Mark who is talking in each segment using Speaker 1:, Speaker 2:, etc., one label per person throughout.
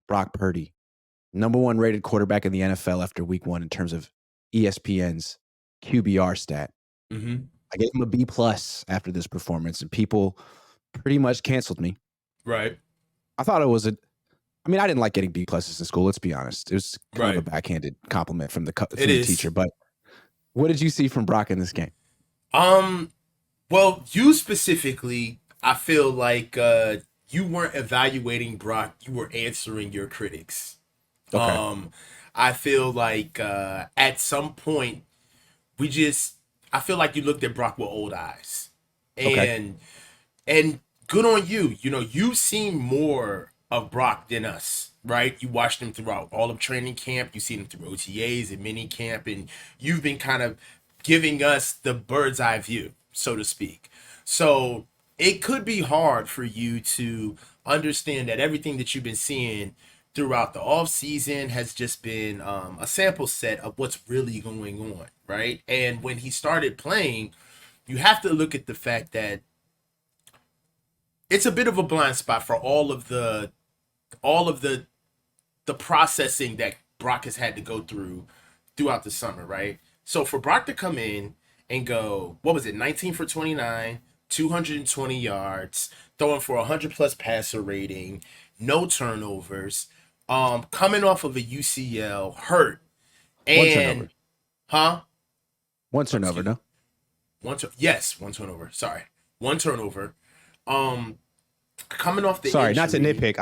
Speaker 1: Brock Purdy, number 1 rated quarterback in the NFL after week 1 in terms of ESPN's QBR stat.
Speaker 2: Mm-hmm.
Speaker 1: I gave him a B+ after this performance, and people pretty much canceled me.
Speaker 2: Right.
Speaker 1: I thought it was I didn't like getting B+ in school, let's be honest. It was kind of a backhanded compliment from the teacher. But what did you see from Brock in this game?
Speaker 2: Well, you specifically, I feel like you weren't evaluating Brock, you were answering your critics.
Speaker 1: Okay.
Speaker 2: I feel like at some point I feel like you looked at Brock with old eyes. And good on you. You know, you've seen more of Brock than us, right? You watched him throughout all of training camp. You've seen him through OTAs and mini camp, and you've been kind of giving us the bird's eye view, so to speak. So it could be hard for you to understand that everything that you've been seeing throughout the off season has just been a sample set of what's really going on, right? And when he started playing, you have to look at the fact that it's a bit of a blind spot for all of the processing that Brock has had to go throughout the summer, right? So for Brock to come in and go, what was it, 19 for 29, 220 yards, throwing for 100+ passer rating, no turnovers, coming off of a UCL, hurt, and
Speaker 1: one turnover.
Speaker 2: Huh?
Speaker 1: One turnover, no?
Speaker 2: Yes, one turnover. Sorry. One turnover. Coming off the
Speaker 1: Sorry,
Speaker 2: injury,
Speaker 1: not to nitpick.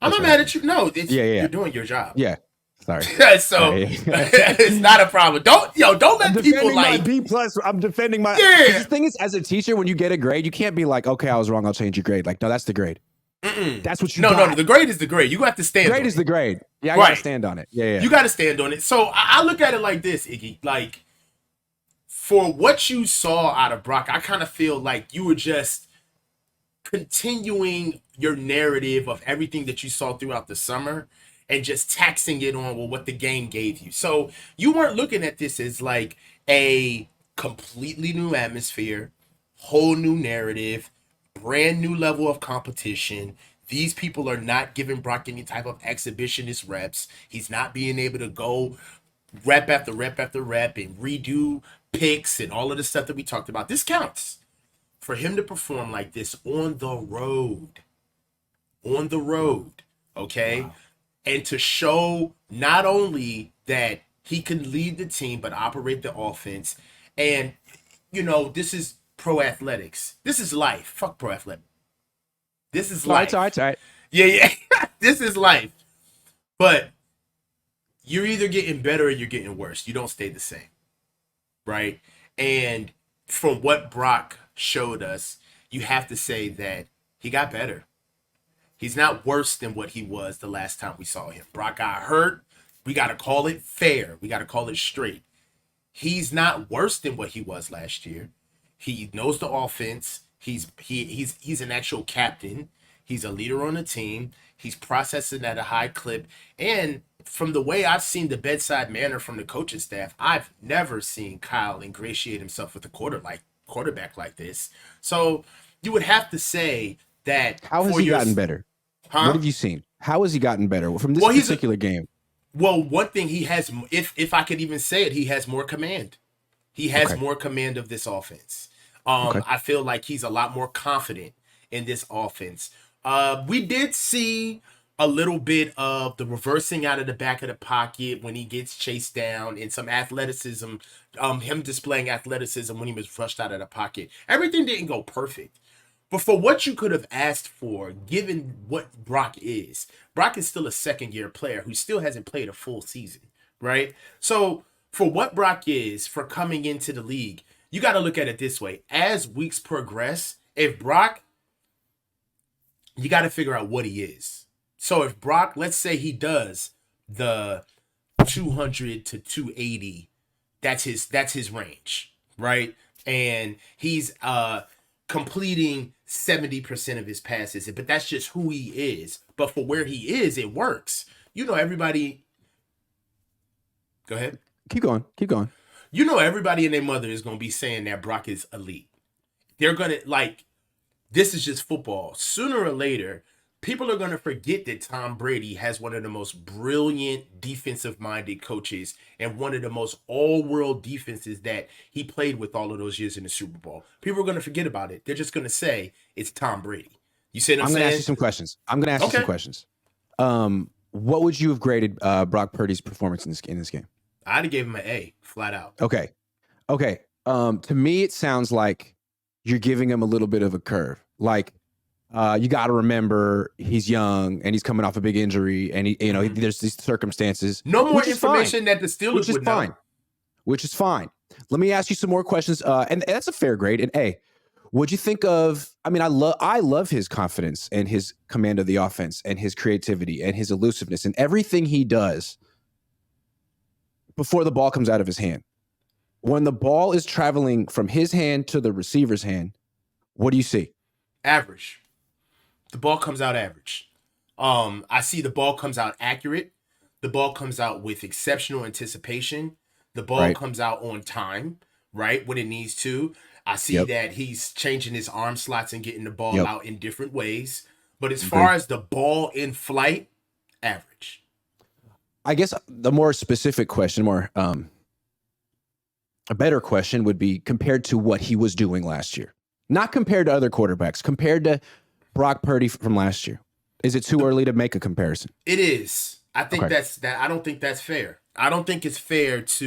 Speaker 2: I'm not mad at you. No, you're doing your job.
Speaker 1: Yeah. Sorry.
Speaker 2: So it's not a problem. Don't let people like
Speaker 1: B+. I'm defending my.
Speaker 2: Yeah.
Speaker 1: The thing is, as a teacher, when you get a grade, you can't be like, okay, I was wrong, I'll change your grade. Like, no, that's the grade. That's what you got.
Speaker 2: No, the grade is the grade. You have to stand.
Speaker 1: Grade is the grade. Yeah, I gotta stand on it. Yeah.
Speaker 2: You gotta stand on it. So I look at it like this, Iggy. Like, for what you saw out of Brock, I kind of feel like you were just continuing your narrative of everything that you saw throughout the summer and just taxing it on what the game gave you. So you weren't looking at this as like a completely new atmosphere, whole new narrative, brand new level of competition. These people are not giving Brock any type of exhibitionist reps. He's not being able to go rep after rep after rep and redo picks and all of the stuff that we talked about. This counts. For him to perform like this on the road, okay? Wow. And to show not only that he can lead the team, but operate the offense. And, this is pro athletics. This is life. Fuck pro athletics. This is life.
Speaker 1: All right.
Speaker 2: Yeah. This is life. But you're either getting better or you're getting worse. You don't stay the same, right? And from what Brock showed us, you have to say that he got better. He's not worse than what he was the last time we saw him. Brock got hurt. We got to call it fair. We got to call it straight. He's not worse than what he was last year. He knows the offense. He's an actual captain. He's a leader on the team. He's processing at a high clip. And from the way I've seen the bedside manner from the coaching staff, I've never seen Kyle ingratiate himself with a quarterback like this. So you would have to say that.
Speaker 1: How has he gotten better? Huh? What have you seen? How has he gotten better from this particular game?
Speaker 2: Well, one thing he has, if I could even say it, he has more command. He has more command of this offense. I feel like he's a lot more confident in this offense. We did see a little bit of the reversing out of the back of the pocket when he gets chased down, and some athleticism, him displaying athleticism when he was rushed out of the pocket. Everything didn't go perfect. But for what you could have asked for, given what Brock is still a second-year player who still hasn't played a full season, right? So for what Brock is, for coming into the league, you got to look at it this way. As weeks progress, if Brock, you got to figure out what he is. So if Brock, let's say he does the 200 to 280, that's his range, right? And he's completing 70% of his passes, but that's just who he is. But for where he is, it works. Everybody. Go ahead.
Speaker 1: Keep going.
Speaker 2: Everybody and their mother is going to be saying that Brock is elite. They're going to, this is just football. Sooner or later, people are going to forget that Tom Brady has one of the most brilliant defensive-minded coaches and one of the most all-world defenses that he played with all of those years in the Super Bowl. People are going to forget about it. They're just going to say it's Tom Brady. You see what I'm saying?
Speaker 1: I'm going to ask you some questions. What would you have graded Brock Purdy's performance in this game?
Speaker 2: I'd have gave him an A, flat out.
Speaker 1: Okay. To me, it sounds like you're giving him a little bit of a curve. Like, you got to remember he's young and he's coming off a big injury, and there's these circumstances.
Speaker 2: No more information that the Steelers would know.
Speaker 1: Which is fine. Let me ask you some more questions. And that's a fair grade. And A, what'd you think of? I mean, I love his confidence and his command of the offense and his creativity and his elusiveness and everything he does before the ball comes out of his hand. When the ball is traveling from his hand to the receiver's hand, what do you see?
Speaker 2: Average. The ball comes out average. I see the ball comes out accurate. The ball comes out with exceptional anticipation. The ball comes out on time, right, when it needs to. I see that he's changing his arm slots and getting the ball out in different ways. But as far as the ball in flight, average.
Speaker 1: I guess the more specific question, a better question would be compared to what he was doing last year. Not compared to other quarterbacks, compared to Brock Purdy from last year. Is it too early to make a comparison?
Speaker 2: It is. I think I don't think that's fair. I don't think it's fair to.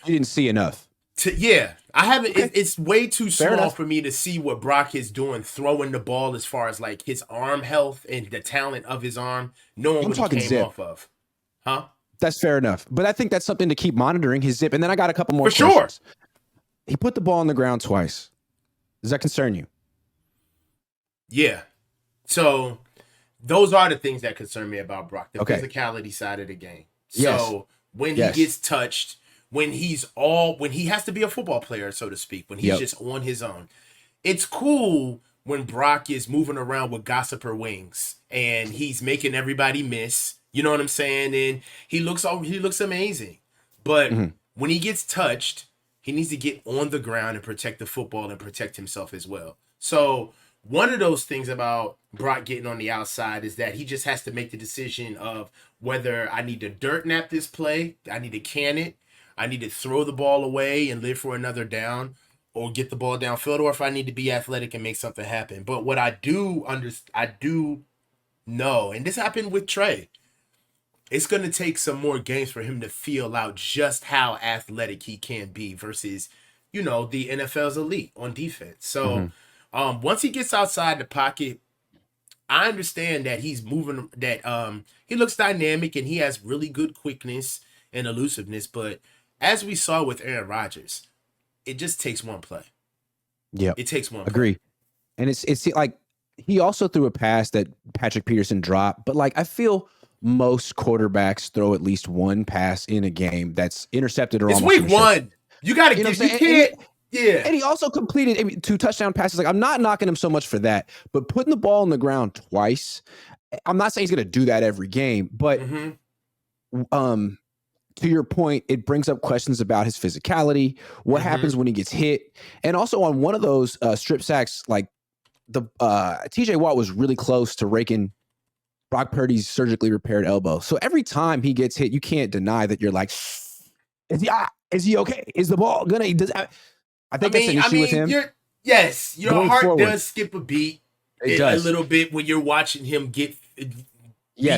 Speaker 1: You didn't see enough.
Speaker 2: I haven't. Okay. It's way too small for me to see what Brock is doing, throwing the ball as far as like his arm health and the talent of his arm. Knowing what he came off of, huh?
Speaker 1: That's fair enough. But I think that's something to keep monitoring, his zip. And then I got a couple more questions. Sure. He put the ball on the ground twice. Does that concern you?
Speaker 2: Yeah. So those are the things that concern me about Brock, the physicality side of the game. So when he gets touched, when he has to be a football player, so to speak, when he's just on his own, it's cool when Brock is moving around with gossiper wings and he's making everybody miss. You know what I'm saying? And he looks amazing. But when he gets touched, he needs to get on the ground and protect the football and protect himself as well. So one of those things about Brock getting on the outside is that he just has to make the decision of whether I need to dirt nap this play, I need to can it, I need to throw the ball away and live for another down, or get the ball downfield, or if I need to be athletic and make something happen. But what I do know, and this happened with Trey, it's going to take some more games for him to feel out just how athletic he can be versus, the NFL's elite on defense. So once he gets outside the pocket, I understand that he's moving, that he looks dynamic and he has really good quickness and elusiveness. But as we saw with Aaron Rodgers, it just takes one play.
Speaker 1: Yeah.
Speaker 2: It takes one
Speaker 1: Agree.
Speaker 2: play.
Speaker 1: And it's like he also threw a pass that Patrick Peterson dropped. But like I feel most quarterbacks throw at least one pass in a game that's intercepted or
Speaker 2: it's
Speaker 1: almost
Speaker 2: week one. You got to get, you can't.
Speaker 1: And he also completed 2 touchdown passes. Like I'm not knocking him so much for that, but putting the ball on the ground twice, I'm not saying he's going to do that every game, but to your point, it brings up questions about his physicality, what happens when he gets hit. And also on one of those strip sacks, like the TJ Watt was really close to raking Brock Purdy's surgically repaired elbow. So every time he gets hit, you can't deny that you're like, is he okay? Is the ball gonna? I think that's an issue with him.
Speaker 2: Your heart does skip a beat a little bit when you're watching him get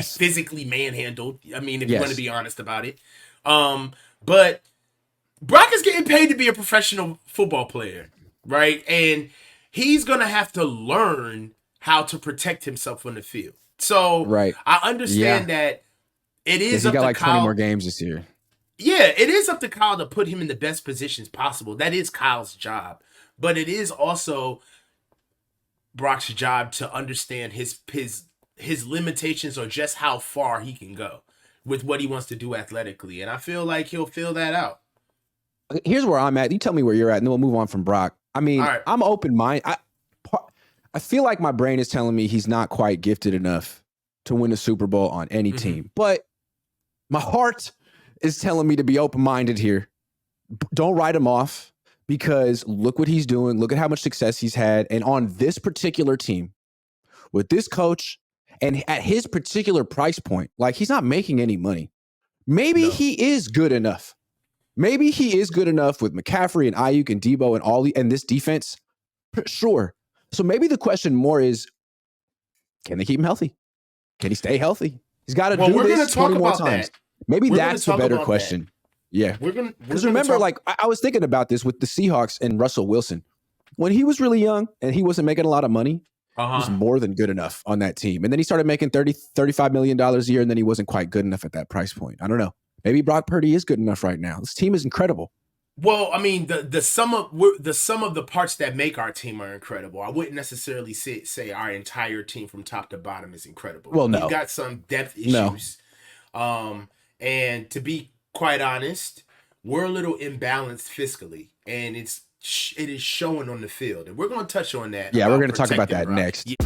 Speaker 2: physically manhandled. I mean, if you want to be honest about it. But Brock is getting paid to be a professional football player, right? And he's gonna have to learn how to protect himself on the field. So I understand that it is up to Kyle. He got like 20 more
Speaker 1: games this year.
Speaker 2: Yeah, it is up to Kyle to put him in the best positions possible. That is Kyle's job. But it is also Brock's job to understand his limitations or just how far he can go with what he wants to do athletically. And I feel like he'll fill that out.
Speaker 1: Here's where I'm at. You tell me where you're at, and then we'll move on from Brock. I mean, I'm open-minded. I feel like my brain is telling me he's not quite gifted enough to win a Super Bowl on any team. But my heart is telling me to be open-minded here. Don't write him off because look what he's doing. Look at how much success he's had. And on this particular team, with this coach And at his particular price point, like he's not making any money. Maybe he is good enough. Maybe he is good enough with McCaffrey and Ayuk and Debo and this defense. Sure. So maybe the question more is, can they keep him healthy? Can he stay healthy? He's got to do this 20 more times.
Speaker 2: That.
Speaker 1: Maybe that's the better question. That. Yeah. Because remember, like, I was thinking about this with the Seahawks and Russell Wilson. When he was really young and he wasn't making a lot of money, he was more than good enough on that team. And then he started making $35 million a year, and then he wasn't quite good enough at that price point. I don't know. Maybe Brock Purdy is good enough right now. This team is incredible.
Speaker 2: Well, I mean, the sum of the parts that make our team are incredible. I wouldn't necessarily say our entire team from top to bottom is incredible.
Speaker 1: Well, no.
Speaker 2: We've got some depth issues. No. And to be quite honest, we're a little imbalanced fiscally, and it is showing on the field. And we're going to touch on that.
Speaker 1: Yeah, we're going to talk about that next.
Speaker 2: Yeah.